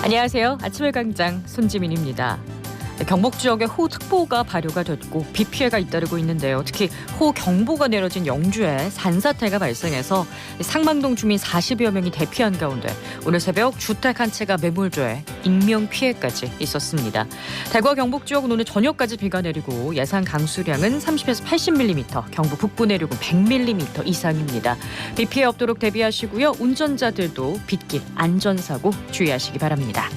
안녕하세요. 아침의 광장 손지민입니다. 경북 지역에 호우특보가 발효가 됐고 비 피해가 잇따르고 있는데요. 특히 호우경보가 내려진 영주에 산사태가 발생해서 상망동 주민 40여 명이 대피한 가운데 오늘 새벽 주택 한 채가 매몰조에 인명피해까지 있었습니다. 대구와 경북 지역은 오늘 저녁까지 비가 내리고 예상 강수량은 30에서 80mm, 경북 북부 내륙은 100mm 이상입니다. 비 피해 없도록 대비하시고요. 운전자들도 빗길 안전사고 주의하시기 바랍니다.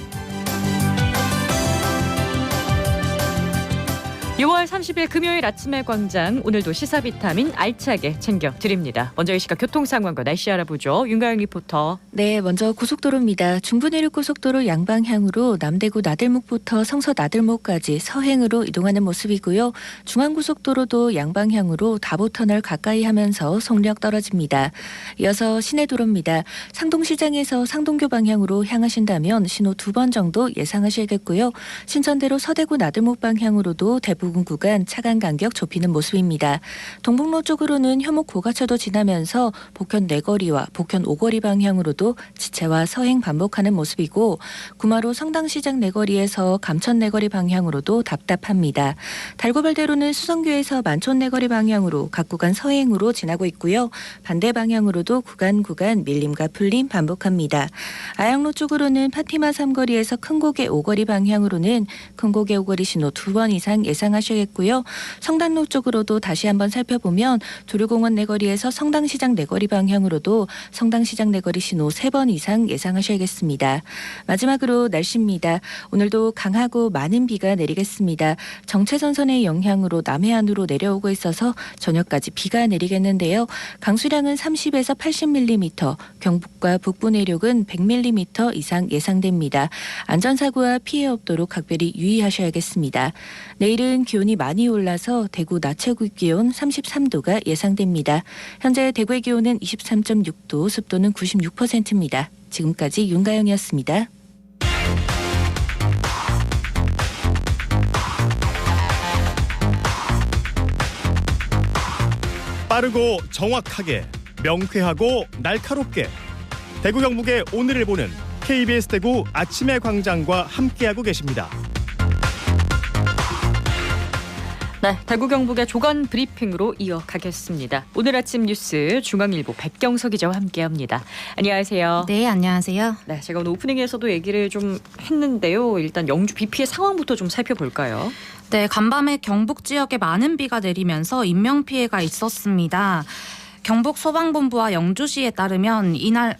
6월 30일 금요일 아침의 광장, 오늘도 시사비타민 알차게 챙겨드립니다. 먼저 이 시각 교통 상황과 날씨 알아보죠. 윤가영 리포터. 네, 먼저 고속도로입니다. 중부내륙고속도로 양방향으로 남대구 나들목부터 성서 나들목까지 서행으로 이동하는 모습이고요. 중앙고속도로도 양방향으로 다보터널 가까이 하면서 속력 떨어집니다. 이어서 시내도로입니다. 상동시장에서 상동교 방향으로 향하신다면 신호 2번 정도 예상하셔야겠고요. 신천대로 서대구 나들목 방향으로도 대부분 구간 차간 간격 좁히는 모습입니다. 동북로 쪽으로는 효목 고가차도 지나면서 복현 내거리와 복현 오거리 방향으로도 지체와 서행 반복하는 모습이고, 구마로 성당시장 내거리에서 감천 내거리 방향으로도 답답합니다. 달고발대로는 수성교에서 만촌 내거리 방향으로 각 구간 서행으로 지나고 있고요. 반대 방향으로도 구간 밀림과 풀림 반복합니다. 아양로 쪽으로는 파티마 삼거리에서 큰고개 오거리 방향으로는 큰고개 오거리 신호 2번 이상 예상하셔야겠고요. 성당로 쪽으로도 다시 한번 살펴보면 도류공원 내거리에서 성당시장 내거리 방향으로도 성당시장 내거리 신호 3번 이상 예상하셔야겠습니다. 마지막으로 날씨입니다. 오늘도 강하고 많은 비가 내리겠습니다. 정체전선의 영향으로 남해안으로 내려오고 있어서 저녁까지 비가 내리겠는데요. 강수량은 30에서 80mm, 경북과 북부 내륙은 100mm 이상 예상됩니다. 안전사고와 피해 없도록 각별히 유의하셔야겠습니다. 내일은 기온이 많이 올라서 대구 낮 최고 기온 33도가 예상됩니다. 현재 대구의 기온은 23.6도, 습도는 96%입니다. 지금까지 윤가영이었습니다. 빠르고 정확하게, 명쾌하고 날카롭게, 대구 경북의 오늘을 보는 KBS 대구 아침의 광장과 함께하고 계십니다. 네, 대구 경북의 조간 브리핑으로 이어가겠습니다. 오늘 아침 뉴스 중앙일보 백경석 기자와 함께합니다. 안녕하세요. 네, 안녕하세요. 네, 제가 오늘 오프닝에서도 얘기를 좀 했는데요. 일단 영주 비 피해 상황부터 좀 살펴볼까요? 네, 간밤에 경북 지역에 많은 비가 내리면서 인명피해가 있었습니다. 경북 소방본부와 영주시에 따르면 이날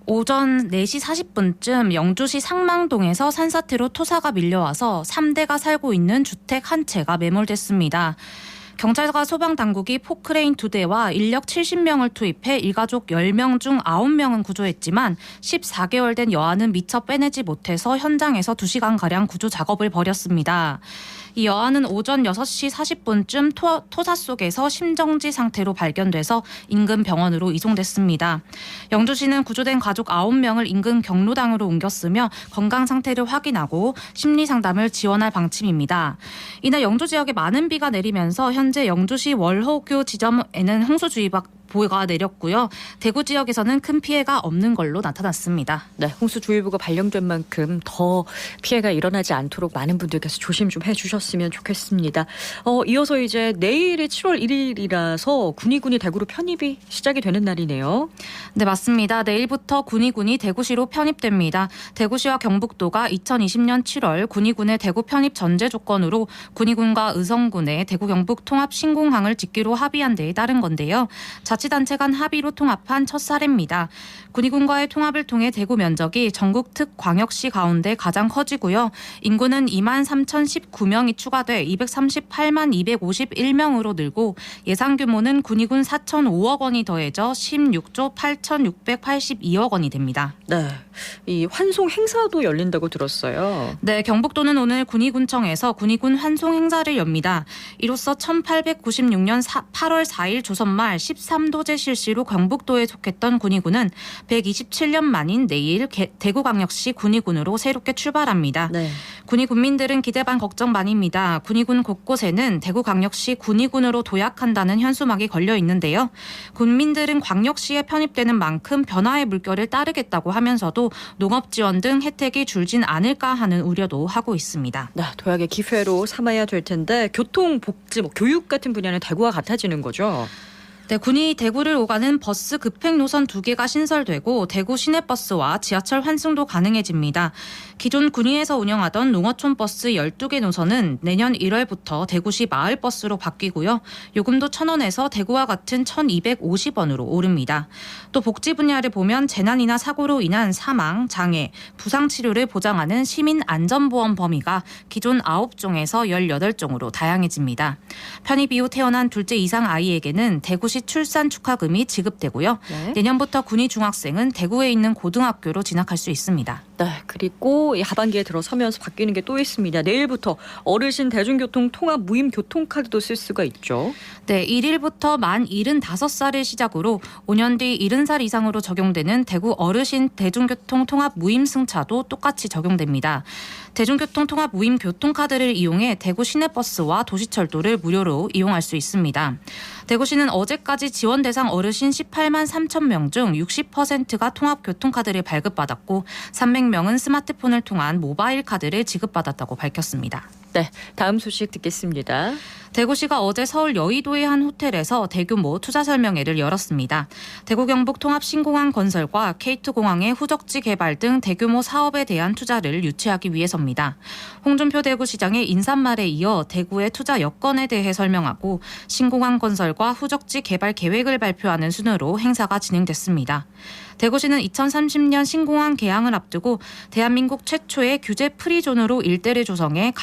오전 4시 40분쯤 영주시 상망동에서 산사태로 토사가 밀려와서 3대가 살고 있는 주택 한 채가 매몰됐습니다. 경찰과 소방당국이 포크레인 2대와 인력 70명을 투입해 일가족 10명 중 9명은 구조했지만 14개월 된 여아는 미처 빼내지 못해서 현장에서 2시간가량 구조 작업을 벌였습니다. 이 여아는 오전 6시 40분쯤 토사 속에서 심정지 상태로 발견돼서 인근 병원으로 이송됐습니다. 영주시는 구조된 가족 9명을 인근 경로당으로 옮겼으며 건강 상태를 확인하고 심리 상담을 지원할 방침입니다. 이날 영주 지역에 많은 비가 내리면서 현재 영주시 월호교 지점에는 홍수주의보가 내렸고요. 대구 지역에서는 큰 피해가 없는 걸로 나타났습니다. 네, 홍수주의보가 발령된 만큼 더 피해가 일어나지 않도록 많은 분들께서 조심 좀 해주셨으면 좋겠습니다. 이어서 이제 내일이 7월 1일이라서 군위군이 대구로 편입이 시작이 되는 날이네요. 네, 맞습니다. 내일부터 군위군이 대구시로 편입됩니다. 대구시와 경북도가 2020년 7월 군위군의 대구 편입 전제 조건으로 군위군과 의성군의 대구 경북 통합 신공항을 짓기로 합의한 데에 따른 건데요. 자치단체 간 합의로 통합한 첫 사례입니다. 군위군과의 통합을 통해 대구 면적이 전국 특광역시 가운데 가장 커지고요. 인구는 23,019명이 추가돼 238만 251명으로 늘고 예산 규모는 군위군 4,005억 원이 더해져 16조 8,682억 원이 됩니다. 네, 이 환송 행사도 열린다고 들었어요. 네, 경북도는 오늘 군위군청에서 군위군 환송 행사를 엽니다. 이로써 1896년 8월 4일 조선 말 13 3도제 실시로 경북도에 속했던 군의군은 127년 만인 내일 대구광역시 군의군으로 새롭게 출발합니다. 네. 군의군민들은 기대 반 걱정 반입니다. 군의군 곳곳에는 대구광역시 군의군으로 도약한다는 현수막이 걸려 있는데요. 군민들은 광역시에 편입되는 만큼 변화의 물결을 따르겠다고 하면서도 농업 지원 등 혜택이 줄진 않을까 하는 우려도 하고 있습니다. 네, 도약의 기회로 삼아야 될 텐데 교통, 복지, 교육 같은 분야는 대구와 같아지는 거죠? 네, 군이 대구를 오가는 버스 급행 노선 2개가 신설되고 대구 시내버스와 지하철 환승도 가능해집니다. 기존 군위에서 운영하던 농어촌 버스 12개 노선은 내년 1월부터 대구시 마을버스로 바뀌고요. 요금도 1,000원에서 대구와 같은 1,250원으로 오릅니다. 또 복지 분야를 보면 재난이나 사고로 인한 사망, 장애, 부상 치료를 보장하는 시민안전보험 범위가 기존 9종에서 18종으로 다양해집니다. 편입 이후 태어난 둘째 이상 아이에게는 대구시 출산 축하금이 지급되고요. 네. 내년부터 군의 중학생은 대구에 있는 고등학교로 진학할 수 있습니다. 네, 그리고 이 하반기에 들어서면서 바뀌는 게 또 있습니다. 내일부터 어르신 대중교통 통합 무임 교통카드도 쓸 수가 있죠. 네, 1일부터 만 75살을 시작으로 5년 뒤 70살 이상으로 적용되는 대구 어르신 대중교통 통합 무임 승차도 똑같이 적용됩니다. 대중교통 통합 무임 교통카드를 이용해 대구 시내버스와 도시철도를 무료로 이용할 수 있습니다. 대구시는 어제까지 지원 대상 어르신 18만 3천 명 중 60%가 통합 교통카드를 발급받았고 300명은 스마트폰을 통한 모바일 카드를 지급받았다고 밝혔습니다. 네, 다음 소식 듣겠습니다. 대구시가 어제 서울 여의도의 한 호텔에서 대규모 투자 설명회를 열었습니다. 대구 경북 통합 신공항 건설과 K2공항의 후적지 개발 등 대규모 사업에 대한 투자를 유치하기 위해서입니다. 홍준표 대구시장의 인사말에 이어 대구의 투자 여건에 대해 설명하고 신공항 건설과 후적지 개발 계획을 발표하는 순으로 행사가 진행됐습니다. 대구시는 2030년 신공항 개항을 앞두고 대한민국 최초의 규제 프리존으로 일대를 조성해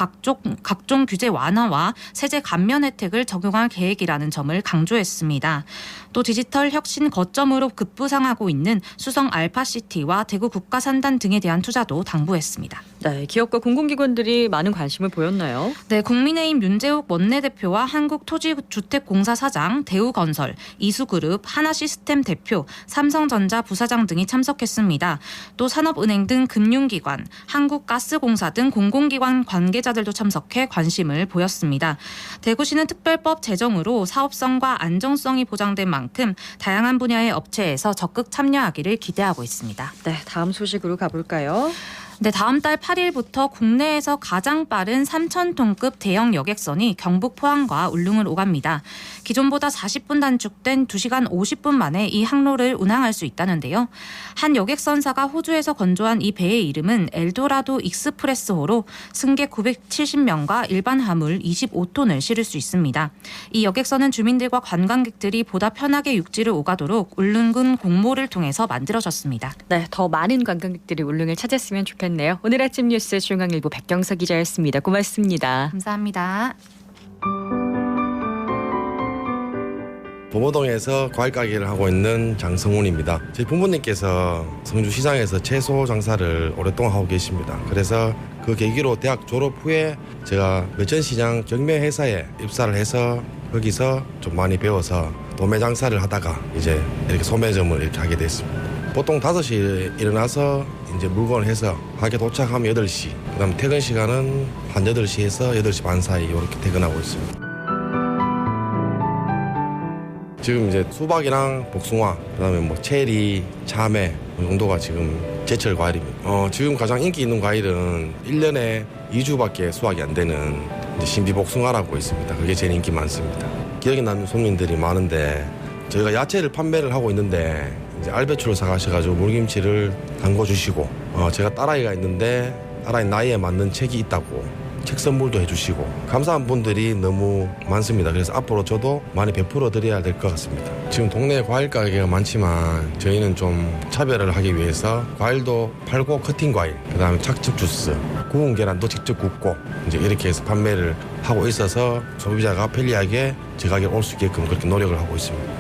각종 규제 완화와 세제 감면 혜택을 적용할 계획이라는 점을 강조했습니다. 또 디지털 혁신 거점으로 급부상하고 있는 수성 알파시티와 대구 국가산단 등에 대한 투자도 당부했습니다. 네, 기업과 공공기관들이 많은 관심을 보였나요? 네, 국민의힘 윤재욱 원내대표와 한국토지주택공사 사장, 대우건설, 이수그룹, 하나시스템 대표, 삼성전자 부사장 등이 참석했습니다. 또 산업은행 등 금융기관, 한국가스공사 등 공공기관 관계자들도 참석해 관심을 보였습니다. 대구시는 특별법 제정으로 사업성과 안정성이 보장된 만큼 다양한 분야의 업체에서 적극 참여하기를 기대하고 있습니다. 네, 다음 소식으로 가볼까요? 네, 다음 달 8일부터 국내에서 가장 빠른 3,000톤급 대형 여객선이 경북 포항과 울릉을 오갑니다. 기존보다 40분 단축된 2시간 50분 만에 이 항로를 운항할 수 있다는데요. 한 여객선사가 호주에서 건조한 이 배의 이름은 엘도라도 익스프레스호로 승객 970명과 일반 화물 25톤을 실을 수 있습니다. 이 여객선은 주민들과 관광객들이 보다 편하게 육지를 오가도록 울릉군 공모를 통해서 만들어졌습니다. 네, 더 많은 관광객들이 울릉을 찾았으면 좋겠네요. 오늘 아침 뉴스 중앙일보 백경서 기자였습니다. 고맙습니다. 감사합니다. 범어동에서 과일 가게를 하고 있는 장성훈입니다. 제 부모님께서 성주시장에서 채소 장사를 오랫동안 하고 계십니다. 그래서 그 계기로 대학 졸업 후에 제가 매천시장 경매회사에 입사를 해서 거기서 좀 많이 배워서 도매 장사를 하다가 이제 이렇게 소매점을 이렇게 하게 됐습니다. 보통 5시에 일어나서 이제 물건을 해서 가게 도착하면 8시, 그다음 퇴근 시간은 한 8시에서 8시 반 사이 이렇게 퇴근하고 있습니다. 지금 이제 수박이랑 복숭아, 그다음에 뭐 체리, 참외 이 정도가 지금 제철 과일입니다. 지금 가장 인기 있는 과일은 1년에 2주밖에 수확이 안 되는 이제 신비 복숭아라고 있습니다. 그게 제일 인기 많습니다. 기억에 남는 손님들이 많은데 저희가 야채를 판매를 하고 있는데 이제 알배추를 사가셔가지고 물김치를 담궈주시고 제가 딸아이가 있는데 딸아이 나이에 맞는 책이 있다고 책 선물도 해주시고 감사한 분들이 너무 많습니다. 그래서 앞으로 저도 많이 베풀어 드려야 될 것 같습니다. 지금 동네에 과일 가게가 많지만 저희는 좀 차별을 하기 위해서 과일도 팔고 커팅 과일, 그다음에 착즙 주스, 구운 계란도 직접 굽고 이제 이렇게 해서 판매를 하고 있어서 소비자가 편리하게 제 가게에 올 수 있게끔 그렇게 노력을 하고 있습니다.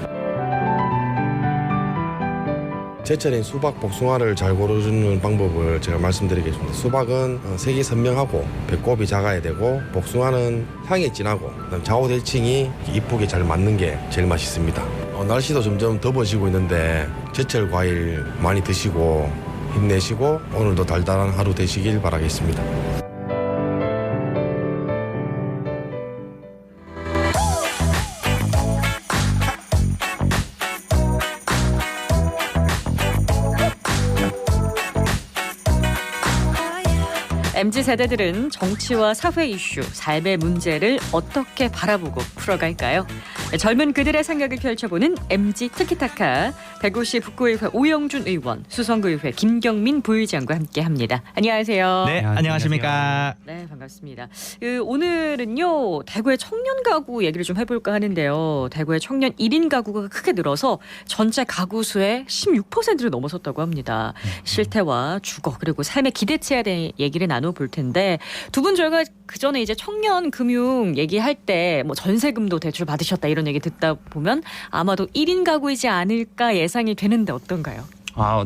제철인 수박, 복숭아를 잘 고르는 방법을 제가 말씀드리겠습니다. 수박은 색이 선명하고 배꼽이 작아야 되고 복숭아는 향이 진하고 그다음 좌우대칭이 이쁘게 잘 맞는 게 제일 맛있습니다. 날씨도 점점 더워지고 있는데 제철 과일 많이 드시고 힘내시고 오늘도 달달한 하루 되시길 바라겠습니다. MZ세대들은 정치와 사회 이슈, 삶의 문제를 어떻게 바라보고 풀어갈까요? 젊은 그들의 생각을 펼쳐보는 MZ 티키타카, 대구시 북구의회 오영준 의원, 수성구의회 김경민 부의장과 함께합니다. 안녕하세요. 네, 안녕하십니까. 네, 반갑습니다. 오늘은요, 대구의 청년 가구 얘기를 좀 해볼까 하는데요. 대구의 청년 1인 가구가 크게 늘어서 전체 가구 수의 16%를 넘어섰다고 합니다. 실태와 주거 그리고 삶의 기대치에 대해 얘기를 나눠볼 텐데 두 분 저희가 그 전에 이제 청년 금융 얘기할 때 뭐 전세금도 대출 받으셨다 이런 얘기 듣다 보면 아마도 1인 가구이지 않을까 예상이 되는데 어떤가요?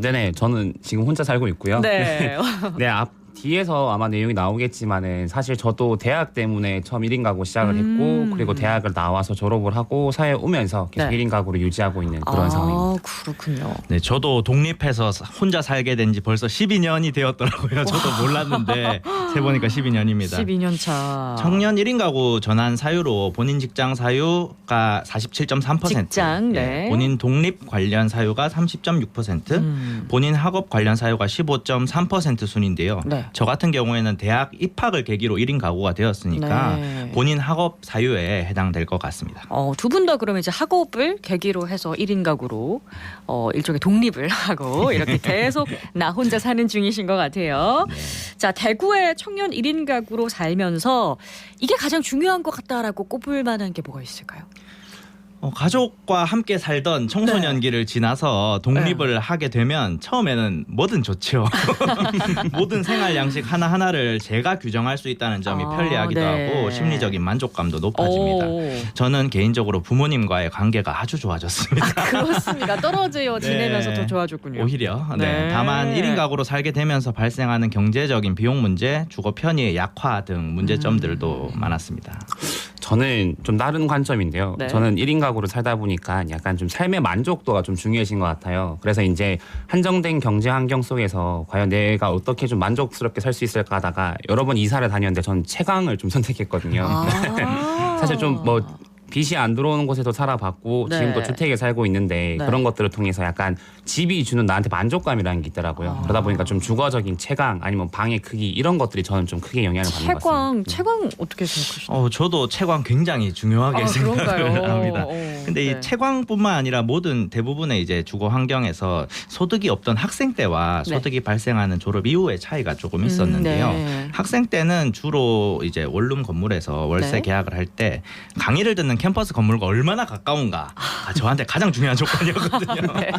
네네. 저는 지금 혼자 살고 있고요. 네. 네, 뒤에서 아마 내용이 나오겠지만은 사실 저도 대학 때문에 처음 1인 가구 시작을 했고 그리고 대학을 나와서 졸업을 하고 사회에 오면서 계속 네. 1인 가구를 유지하고 있는 그런 상황입니다. 그렇군요. 네, 저도 독립해서 혼자 살게 된 지 벌써 12년이 되었더라고요. 저도 몰랐는데 세보니까 12년입니다. 12년 차. 청년 1인 가구 전환 사유로 본인 직장 사유가 47.3%, 직장, 네. 본인 독립 관련 사유가 30.6%, 본인 학업 관련 사유가 15.3% 순인데요. 네. 저 같은 경우에는 대학 입학을 계기로 1인 가구가 되었으니까 네. 본인 학업 사유에 해당될 것 같습니다. 두 분 다 그러면 이제 학업을 계기로 해서 1인 가구로 일종의 독립을 하고 이렇게 계속 나 혼자 사는 중이신 것 같아요. 네. 자, 대구의 청년 1인 가구로 살면서 이게 가장 중요한 것 같다라고 꼽을 만한 게 뭐가 있을까요? 가족과 함께 살던 청소년기를 지나서 독립을 하게 되면 처음에는 뭐든 좋죠. 모든 생활 양식 하나하나를 제가 규정할 수 있다는 점이 편리하기도 네. 하고 심리적인 만족감도 높아집니다. 저는 개인적으로 부모님과의 관계가 아주 좋아졌습니다. 그렇습니까? 떨어져 지내면서 네. 더 좋아졌군요. 오히려. 네. 다만 1인 가구로 살게 되면서 발생하는 경제적인 비용 문제, 주거 편의의 약화 등 문제점들도 많았습니다. 저는 좀 다른 관점인데요. 네. 저는 1인 가구를 살다 보니까 약간 좀 삶의 만족도가 좀 중요해진 것 같아요. 그래서 이제 한정된 경제 환경 속에서 과연 내가 어떻게 좀 만족스럽게 살 수 있을까 하다가 여러 번 이사를 다녔는데 전 채광을 좀 선택했거든요. 사실 좀 뭐 빚이 안 들어오는 곳에도 살아봤고 네. 지금도 주택에 살고 있는데 네. 그런 것들을 통해서 약간 집이 주는 나한테 만족감이라는 게 있더라고요. 그러다 보니까 좀 주거적인 채광 아니면 방의 크기 이런 것들이 저는 좀 크게 영향을 받는 것 같습니다. 채광 어떻게 생각하시나요? 저도 채광 굉장히 중요하게 생각을 그런가요? 합니다. 근데 이 네. 채광뿐만 아니라 모든 대부분의 이제 주거 환경에서 소득이 없던 학생 때와 네. 소득이 발생하는 졸업 이후의 차이가 조금 있었는데요. 네. 학생 때는 주로 이제 원룸 건물에서 월세 네. 계약을 할 때 강의를 듣는 캠퍼스 건물과 얼마나 가까운가 저한테 가장 중요한 조건이었거든요. 네.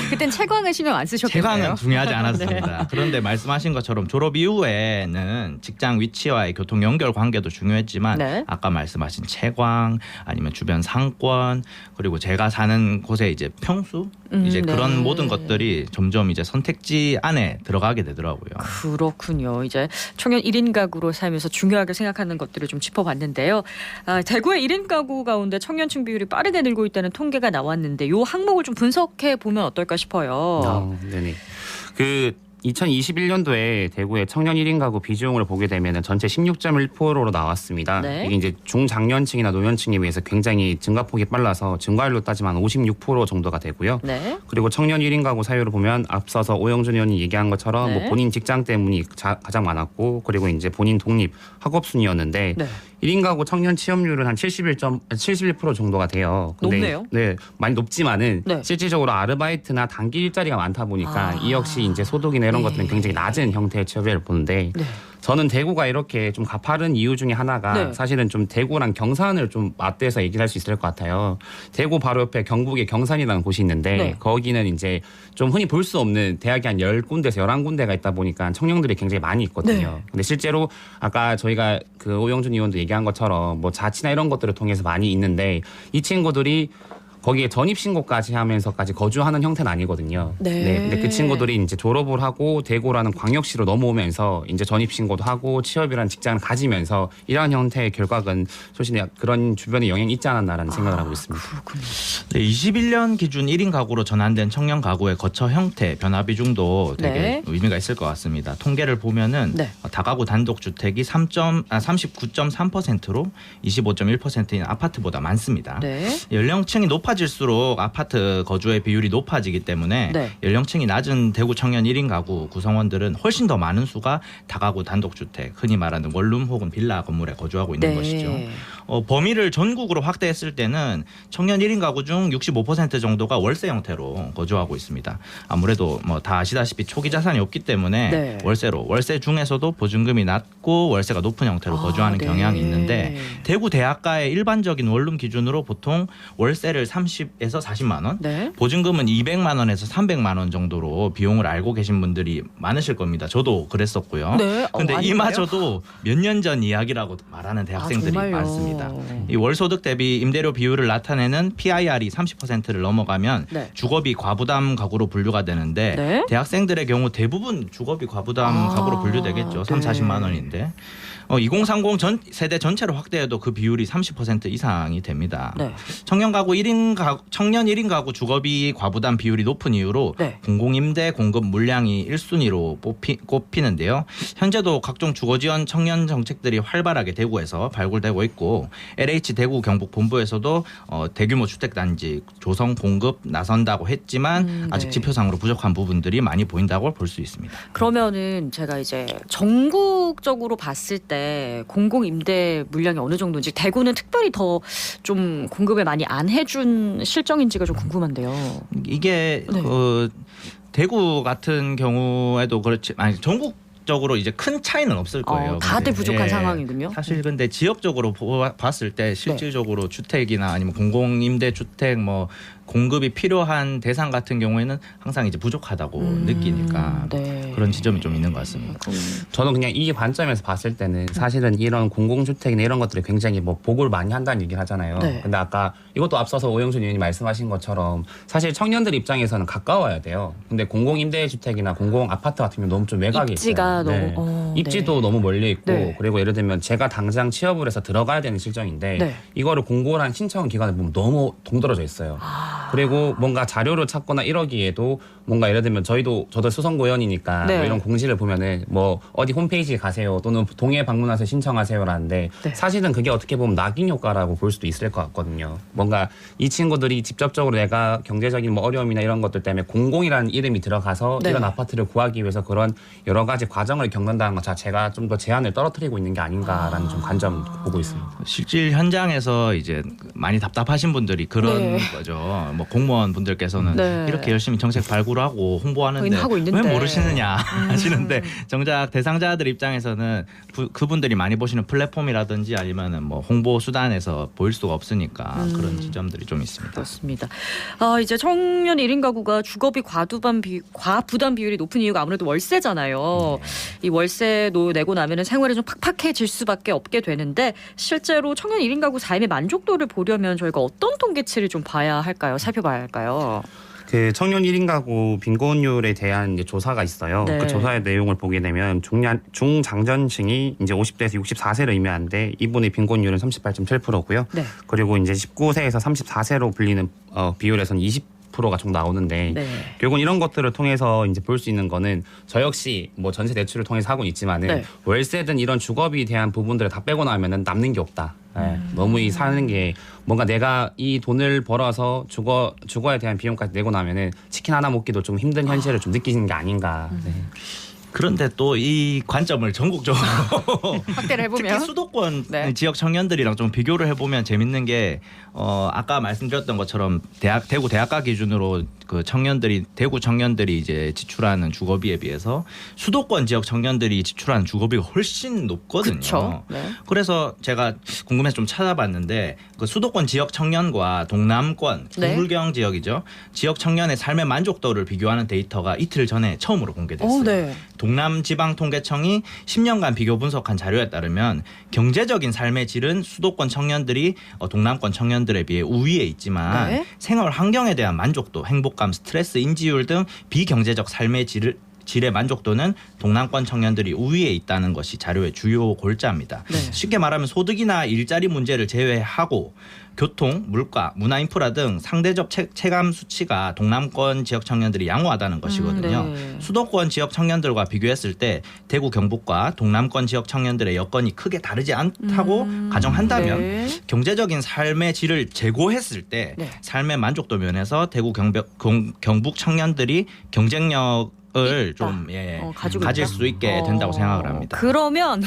그땐 채광을 신경 안 쓰셨겠네요. 채광은 중요하지 않았습니다. 그런데 말씀하신 것처럼 졸업 이후에는 직장 위치와의 교통 연결 관계도 중요했지만 네. 아까 말씀하신 채광 아니면 주변 상권 그리고 제가 사는 곳에 이제 평수 이제 네. 그런 모든 것들이 점점 이제 선택지 안에 들어가게 되더라고요. 그렇군요. 이제 청년 1인 가구로 살면서 중요하게 생각하는 것들을 좀 짚어봤는데요. 대구의 1인 가구 가운데 청년층 비율이 빠르게 늘고 있다는 통계가 나왔는데 이 항목을 좀 분석해 보면 어떨까 싶어요. 네네. 2021년도에 대구의 청년 1인 가구 비중을 보게 되면 전체 16.1%로 나왔습니다. 네. 이게 이제 중장년층이나 노년층에 비해서 굉장히 증가폭이 빨라서 증가율로 따지면 56% 정도가 되고요. 네. 그리고 청년 1인 가구 사유를 보면 앞서서 오영준 의원이 얘기한 것처럼 네. 뭐 본인 직장 때문이 가장 많았고 그리고 이제 본인 독립 학업 순이었는데 네. 1인 가구 청년 취업률은 한 71% 정도가 돼요. 근데 높네요. 네, 많이 높지만은 네. 실질적으로 아르바이트나 단기 일자리가 많다 보니까 이 역시 이제 소득이나 이런 것들은 굉장히 낮은 형태의 취업을 보는데 네. 저는 대구가 이렇게 좀 가파른 이유 중에 하나가 네. 사실은 좀 대구랑 경산을 좀 맞대서 얘기를 할 수 있을 것 같아요. 대구 바로 옆에 경북의 경산이라는 곳이 있는데 네. 거기는 이제 좀 흔히 볼 수 없는 대학이 한 10군데에서 11군데가 있다 보니까 청년들이 굉장히 많이 있거든요. 네. 근데 실제로 아까 저희가 그 오영준 의원도 얘기한 것처럼 뭐 자치나 이런 것들을 통해서 많이 있는데 이 친구들이 거기에 전입 신고까지 하면서까지 거주하는 형태는 아니거든요. 네. 근데 그 친구들이 이제 졸업을 하고 대구라는 광역시로 넘어오면서 이제 전입 신고도 하고 취업이라는 직장을 가지면서 이러한 형태의 결과는 솔직히 그런 주변에 영향이 있지 않았나라는 생각을 하고 있습니다. 그렇군요. 네, 21년 기준 1인 가구로 전환된 청년 가구의 거처 형태 변화 비중도 되게 네. 의미가 있을 것 같습니다. 통계를 보면은 네. 다가구 단독주택이 39.3%로 25.1%인 아파트보다 많습니다. 네. 연령층이 높아질수록 아파트 거주의 비율이 높아지기 때문에 네. 연령층이 낮은 대구 청년 1인 가구 구성원들은 훨씬 더 많은 수가 다가구 단독주택, 흔히 말하는 원룸 혹은 빌라 건물에 거주하고 있는 네. 것이죠. 범위를 전국으로 확대했을 때는 청년 1인 가구 중 65% 정도가 월세 형태로 거주하고 있습니다. 아무래도 뭐 다 아시다시피 초기 자산이 없기 때문에 네. 월세 중에서도 보증금이 낮고 월세가 높은 형태로 거주하는 네. 경향이 있는데 대구 대학가의 일반적인 원룸 기준으로 보통 월세를 30에서 40만 원, 네. 보증금은 200만 원에서 300만 원 정도로 비용을 알고 계신 분들이 많으실 겁니다. 저도 그랬었고요. 네. 근데 아닌가요? 이마저도 몇 년 전 이야기라고 말하는 대학생들이 정말요? 많습니다. 이 월소득 대비 임대료 비율을 나타내는 PIR이 30%를 넘어가면 네. 주거비 과부담 가구로 분류가 되는데 네. 대학생들의 경우 대부분 주거비 과부담 가구로 분류되겠죠. 3, 네. 40만 원인데 2030 전 세대 전체로 확대해도 그 비율이 30% 이상이 됩니다. 네. 청년 1인 가구 주거비 과부담 비율이 높은 이유로 네. 공공임대 공급 물량이 1순위로 꼽히는데요. 현재도 각종 주거 지원 청년 정책들이 활발하게 대구에서 발굴되고 있고 LH 대구 경북 본부에서도 대규모 주택단지 조성 공급 나선다고 했지만 아직 네. 지표상으로 부족한 부분들이 많이 보인다고 볼 수 있습니다. 그러면은 제가 이제 전국적으로 봤을 때 공공 임대 물량이 어느 정도인지 대구는 특별히 더 좀 공급을 많이 안 해준 실정인지가 좀 궁금한데요. 이게 네. 대구 같은 경우에도 그렇지 아니 전국적으로 이제 큰 차이는 없을 거예요. 다들 근데, 부족한 예, 상황이군요. 사실 근데 지역적으로 봤을 때 실질적으로 주택이나 아니면 공공임대 주택 뭐 공급이 필요한 대상 같은 경우에는 항상 이제 부족하다고 느끼니까 네. 그런 지점이 좀 있는 것 같습니다. 저는 그냥 이 관점에서 봤을 때는 사실은 이런 공공주택이나 이런 것들이 굉장히 뭐 보고를 많이 한다는 얘기를 하잖아요. 네. 근데 아까 이것도 앞서서 오영준 의원이 말씀하신 것처럼 사실 청년들 입장에서는 가까워야 돼요. 근데 공공임대주택이나 공공아파트 같은 경우는 너무 좀 외곽에 입지가 있어요. 너무 입지도 네. 너무 멀리 있고 네. 그리고 예를 들면 제가 당장 취업을 해서 들어가야 되는 실정인데 네. 이거를 공고란 신청 기간을 보면 너무 동떨어져 있어요. 그리고 뭔가 자료를 찾거나 이러기에도 뭔가 예를 들면 저도 수성고연이니까 네. 뭐 이런 공지를 보면은 뭐 어디 홈페이지에 가세요 또는 동해 방문해서 신청하세요라는데 네. 사실은 그게 어떻게 보면 낙인 효과라고 볼 수도 있을 것 같거든요. 뭔가 이 친구들이 직접적으로 내가 경제적인 뭐 어려움이나 이런 것들 때문에 공공이라는 이름이 들어가서 네. 이런 아파트를 구하기 위해서 그런 여러 가지 과정을 겪는다는 것 자체가 좀 더 제한을 떨어뜨리고 있는 게 아닌가라는 좀 관점 보고 있습니다. 실질 현장에서 이제 많이 답답하신 분들이 그런 네. 거죠. 뭐 공무원 분들께서는 네. 이렇게 열심히 정책 발굴하고 홍보하는데 하고 있는데. 왜 모르시느냐 하시는데 정작 대상자들 입장에서는 그분들이 많이 보시는 플랫폼이라든지 아니면은 뭐 홍보 수단에서 보일 수가 없으니까 그런 지점들이 좀 있습니다. 그렇습니다. 이제 청년 1인 가구가 주거비 과부담 비율이 높은 이유가 아무래도 월세잖아요. 이 월세도 내고 나면은 생활이 좀 팍팍해질 수밖에 없게 되는데 실제로 청년 1인 가구 삶의 만족도를 보려면 저희가 어떤 통계치를 좀 봐야 할까요? 살펴봐야 할까요? 그 청년 1인 가구 빈곤율에 대한 이제 조사가 있어요. 네. 그 조사의 내용을 보게 되면 중장년층이 이제 50대에서 64세를 의미하는데 이분의 빈곤율은 38.7%고요. 네. 그리고 이제 19세에서 34세로 불리는 비율에서는 20%가 총 나오는데 네. 결국은 이런 것들을 통해서 이제 볼 수 있는 거는 저 역시 뭐 전세 대출을 통해서 하고는 있지만은 네. 월세든 이런 주거비에 대한 부분들을 다 빼고 나면은 남는 게 없다. 네. 너무 이 사는 게 뭔가 내가 이 돈을 벌어서 주거에 대한 비용까지 내고 나면은 치킨 하나 먹기도 좀 힘든 현실을 좀 느끼는 게 아닌가. 네. 그런데 또 이 관점을 전국적으로 확대를 해보면 특히 수도권 네. 지역 청년들이랑 좀 비교를 해보면 재밌는 게 아까 말씀드렸던 것처럼 대구 대학가 기준으로 그 청년들이 대구 청년들이 이제 지출하는 주거비에 비해서 수도권 지역 청년들이 지출하는 주거비가 훨씬 높거든요. 그쵸. 네. 그래서 제가 궁금해서 좀 찾아봤는데 그 수도권 지역 청년과 동남권 네. 구불경 지역이죠. 지역 청년의 삶의 만족도를 비교하는 데이터가 이틀 전에 처음으로 공개됐어요. 네. 동남지방통계청이 10년간 비교 분석한 자료에 따르면 경제적인 삶의 질은 수도권 청년들이 동남권 청년들에 비해 우위에 있지만 네. 생활 환경에 대한 만족도, 행복감, 스트레스 인지율 등 비경제적 삶의 질의 만족도는 동남권 청년들이 우위에 있다는 것이 자료의 주요 골자입니다. 네. 쉽게 말하면 소득이나 일자리 문제를 제외하고 교통, 물가, 문화 인프라 등 상대적 체감 수치가 동남권 지역 청년들이 양호하다는 것이거든요. 네. 수도권 지역 청년들과 비교했을 때 대구 경북과 동남권 지역 청년들의 여건이 크게 다르지 않다고 가정한다면 네. 경제적인 삶의 질을 제고했을 때 네. 삶의 만족도 면에서 대구 경북 청년들이 경쟁력을 좀 가지고 가질 있다? 수 있게 된다고 생각을 합니다. 그러면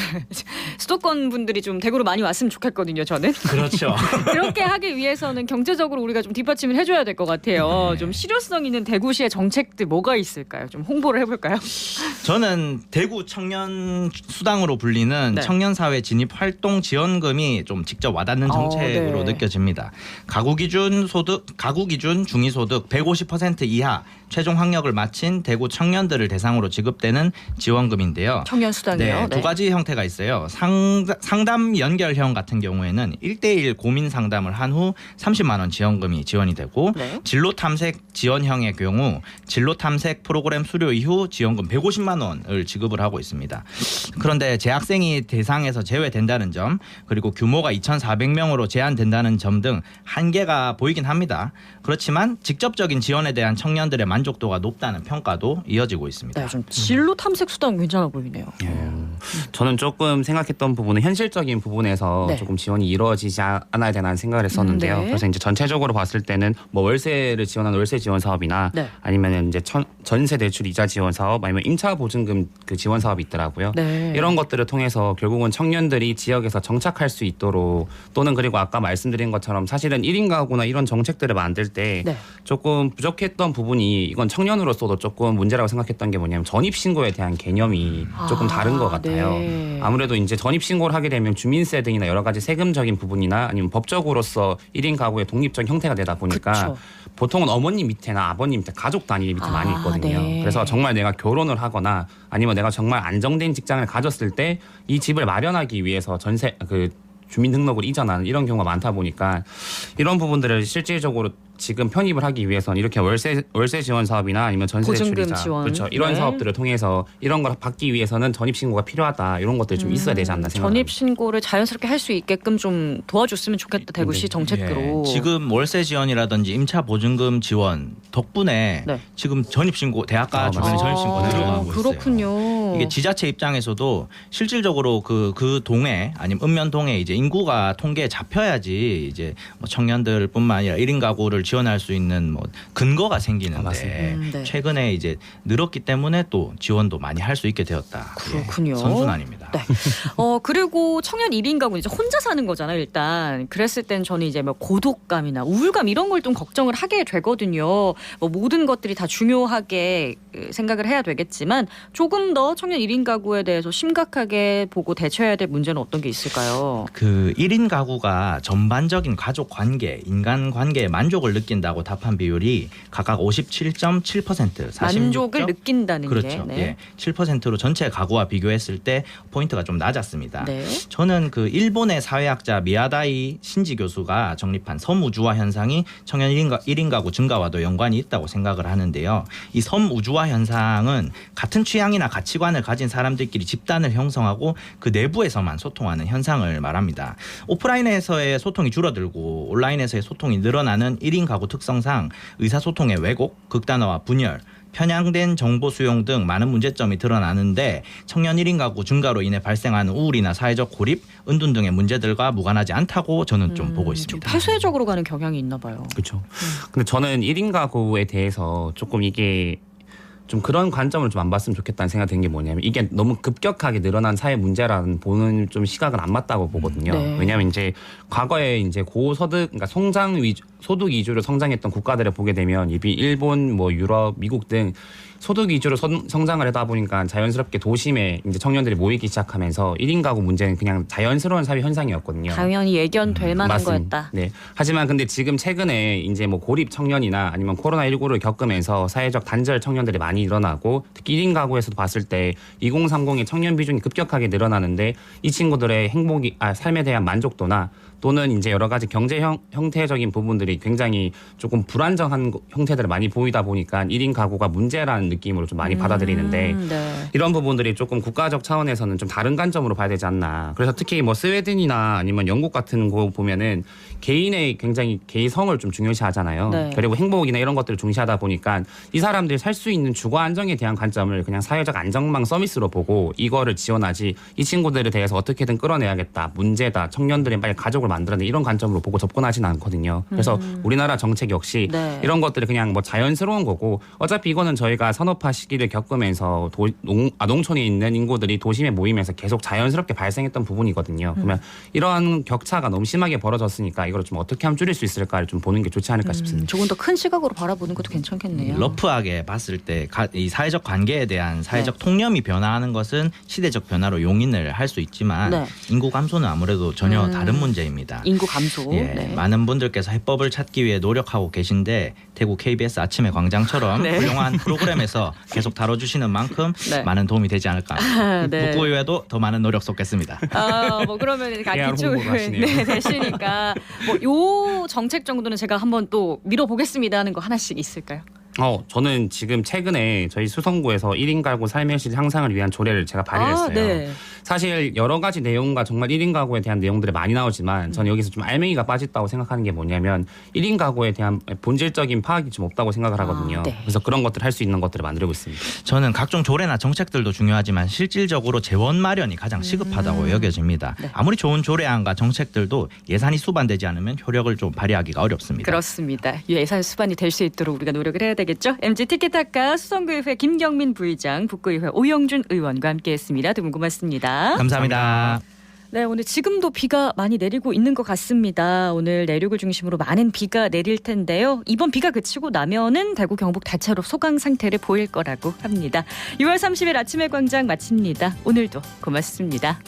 수도권 분들이 좀 대구로 많이 왔으면 좋겠거든요. 저는. 그렇죠. 그렇게 하기 위해서는 경제적으로 우리가 좀 뒷받침을 해줘야 될 것 같아요. 네. 좀 실효성 있는 대구시의 정책들 뭐가 있을까요? 좀 홍보를 해볼까요? 저는 대구 청년 수당으로 불리는 네. 청년사회 진입 활동 지원금이 좀 직접 와닿는 정책으로 네. 느껴집니다. 가구 기준 중위소득 150% 이하 최종 학력을 마친 대구 청년들을 대상으로 지급되는 지원금인데요. 청년 수당이요. 네, 두 가지 형태가 있어요. 상담 연결형 같은 경우에는 1대1 고민 상담을 한 후 30만 원 지원금이 지원이 되고 네. 진로 탐색 지원형의 경우 진로 탐색 프로그램 수료 이후 지원금 150만 원을 지급을 하고 있습니다. 그런데 재학생이 대상에서 제외된다는 점 그리고 규모가 2,400명으로 제한된다는 점 등 한계가 보이긴 합니다. 그렇지만 직접적인 지원에 대한 청년들의 만족도가 높다는 평가도 이어지고 있습니다. 네, 좀 진로 탐색 수당 괜찮아 보이네요. 저는 조금 생각했던 부분은 현실적인 부분에서 네. 조금 지원이 이루어지지 않아야 되나 생각을 했었는데요. 네. 그래서 이제 전체적으로 봤을 때는 뭐 월세를 지원하는 월세 지원 사업이나 네. 아니면 이제 전세 대출 이자 지원 사업 아니면 임차 보증금 그 지원 사업이 있더라고요. 네. 이런 것들을 통해서 결국은 청년들이 지역에서 정착할 수 있도록 또는 그리고 아까 말씀드린 것처럼 사실은 1인 가구나 이런 정책들을 만들 때 네. 조금 부족했던 부분이 이건 청년으로서도 조금 문제라고 생각했던 게 뭐냐면 전입신고에 대한 개념이 조금 다른 것 같아요. 네. 아무래도 이제 전입신고를 하게 되면 주민세 등이나 여러 가지 세금적인 부분이나 아니면 법적으로서 1인 가구의 독립적 형태가 되다 보니까 그쵸. 보통은 어머님 밑에나 아버님 밑에 가족 단위 밑에 많이 있거든요. 네. 그래서 정말 내가 결혼을 하거나 아니면 내가 정말 안정된 직장을 가졌을 때 이 집을 마련하기 위해서 주민등록을 이전하는 이런 경우가 많다 보니까 이런 부분들을 실질적으로 지금 편입을 하기 위해서는 이렇게 월세 지원 사업이나 아니면 전세 보증금 대출이자 지원. 그렇죠. 이런 네. 사업들을 통해서 이런 걸 받기 위해서는 전입 신고가 필요하다. 이런 것들이 좀 있어야 되지 않나 생각합니다. 전입 신고를 자연스럽게 할 수 있게끔 좀 도와줬으면 좋겠다. 대구시 정책으로. 예, 지금 월세 지원이라든지 임차 보증금 지원 덕분에 네. 지금 전입신고 대학가 주변에 전입신고 늘어가고 있어요. 그렇군요. 이게 지자체 입장에서도 실질적으로 그 동에 아니면 읍면동에 이제 인구가 통계에 잡혀야지 이제 뭐 청년들뿐만 아니라 1인 가구를 지원할 수 있는 뭐 근거가 생기는데 맞습니다. 네. 최근에 이제 늘었기 때문에 또 지원도 많이 할 수 있게 되었다. 그렇군요. 예, 선순환입니다. 네. 그리고 청년 1인 가구는 이제 혼자 사는 거잖아요, 일단. 그랬을 땐 저는 이제 뭐 고독감이나 우울감 이런 걸 좀 걱정을 하게 되거든요. 뭐 모든 것들이 다 중요하게 생각을 해야 되겠지만 조금 더 청년 1인 가구에 대해서 심각하게 보고 대처해야 될 문제는 어떤 게 있을까요? 그 1인 가구가 전반적인 가족 관계, 인간 관계에 만족을 느낀다고 답한 비율이 각각 57.7%, 46. 만족을 느낀다는 그렇죠. 게. 네. 예, 7%로 전체 가구와 비교했을 때 포인트가 좀 낮았습니다. 네. 저는 그 일본의 사회학자 미야다이 신지 교수가 정립한 섬우주화 현상이 청년 1인 가구 증가와도 연관이 있다고 생각을 하는데요. 이 섬우주화 현상은 같은 취향이나 가치관을 가진 사람들끼리 집단을 형성하고 그 내부에서만 소통하는 현상을 말합니다. 오프라인에서의 소통이 줄어들고 온라인에서의 소통이 늘어나는 1인 가구 특성상 의사소통의 왜곡, 극단화와 분열, 편향된 정보 수용 등 많은 문제점이 드러나는데 청년 1인 가구 증가로 인해 발생하는 우울이나 사회적 고립, 은둔 등의 문제들과 무관하지 않다고 저는 좀 보고 좀 있습니다. 폐쇄적으로 가는 경향이 있나 봐요. 그렇죠. 근데 저는 1인 가구에 대해서 조금 이게 좀 그런 관점을 좀 안 봤으면 좋겠다는 생각이 든 게 뭐냐면 이게 너무 급격하게 늘어난 사회 문제라는 보는 좀 시각은 안 맞다고 보거든요. 네. 왜냐하면 이제 과거에 이제 고소득, 그러니까 소득 위주로 성장했던 국가들을 보게 되면 이미 일본, 뭐 유럽, 미국 등 소득 위주로 성장을 하다 보니까 자연스럽게 도심에 이제 청년들이 모이기 시작하면서 1인 가구 문제는 그냥 자연스러운 사회 현상이었거든요. 당연히 예견될 만한 맞습니다. 거였다. 네. 하지만 근데 지금 최근에 이제 뭐 고립 청년이나 아니면 코로나19를 겪으면서 사회적 단절 청년들이 많이 일어나고 특히 1인 가구에서도 봤을 때 2030의 청년 비중이 급격하게 늘어나는데 이 친구들의 삶에 대한 만족도나 또는 이제 여러 가지 경제 형태적인 부분들이 굉장히 조금 불안정한 형태들을 많이 보이다 보니까 1인 가구가 문제라는 느낌으로 좀 많이 받아들이는데 네. 이런 부분들이 조금 국가적 차원에서는 좀 다른 관점으로 봐야 되지 않나. 그래서 특히 뭐 스웨덴이나 아니면 영국 같은 거 보면은 개인의 굉장히 개성을 좀 중요시하잖아요. 네. 그리고 행복이나 이런 것들을 중시하다 보니까 이 사람들이 살 수 있는 주거 안정에 대한 관점을 그냥 사회적 안정망 서비스로 보고 이거를 지원하지 이 친구들에 대해서 어떻게든 끌어내야겠다. 문제다. 청년들이 빨리 가족을 만들어내 이런 관점으로 보고 접근하지는 않거든요. 그래서 우리나라 정책 역시 네. 이런 것들이 그냥 뭐 자연스러운 거고 어차피 이거는 저희가 산업화 시기를 겪으면서 농촌에 있는 인구들이 도심에 모이면서 계속 자연스럽게 발생했던 부분이거든요. 그러면 이러한 격차가 너무 심하게 벌어졌으니까 이걸 좀 어떻게 하면 줄일 수 있을까를 좀 보는 게 좋지 않을까 싶습니다. 조금 더 큰 시각으로 바라보는 것도 괜찮겠네요. 러프하게 봤을 때 이 사회적 관계에 대한 사회적 통념이 변화하는 것은 시대적 변화로 용인을 할 수 있지만 네. 인구 감소는 아무래도 전혀 다른 문제입니다. 인구 감소. 예, 네. 많은 분들께서 해법을 찾기 위해 노력하고 계신데 대구 KBS 아침의 광장처럼 네. 훌륭한 프로그램에서 계속 다뤄주시는 만큼 네. 많은 도움이 되지 않을까. 네. 북구의회도 더 많은 노력 쏟겠습니다. 뭐 그러면 PR 각기 쪽 홍보를 하시네요. 네, 되시니까 뭐 요 정책 정도는 제가 한번 또 밀어보겠습니다 하는 거 하나씩 있을까요? 저는 지금 최근에 저희 수성구에서 1인 가구 삶의 질 향상을 위한 조례를 제가 발의했어요. 네. 사실 여러 가지 내용과 정말 1인 가구에 대한 내용들이 많이 나오지만 저는 여기서 좀 알맹이가 빠졌다고 생각하는 게 뭐냐면 1인 가구에 대한 본질적인 파악이 좀 없다고 생각을 하거든요. 네. 그래서 그런 것들 할 수 있는 것들을 만들고 있습니다. 저는 각종 조례나 정책들도 중요하지만 실질적으로 재원 마련이 가장 시급하다고 여겨집니다. 네. 아무리 좋은 조례안과 정책들도 예산이 수반되지 않으면 효력을 좀 발휘하기가 어렵습니다. 그렇습니다. 예산 수반이 될 수 있도록 우리가 노력을 해야 되겠죠. MG 티켓타카 수성구의회 김경민 부의장, 북구의회 오영준 의원과 함께했습니다. 두 분 고맙습니다. 감사합니다. 네, 오늘 지금도 비가 많이 내리고 있는 것 같습니다. 오늘 내륙을 중심으로 많은 비가 내릴 텐데요. 이번 비가 그치고 나면은 대구 경북 대체로 소강 상태를 보일 거라고 합니다. 6월 30일 아침의 광장 마칩니다. 오늘도 고맙습니다.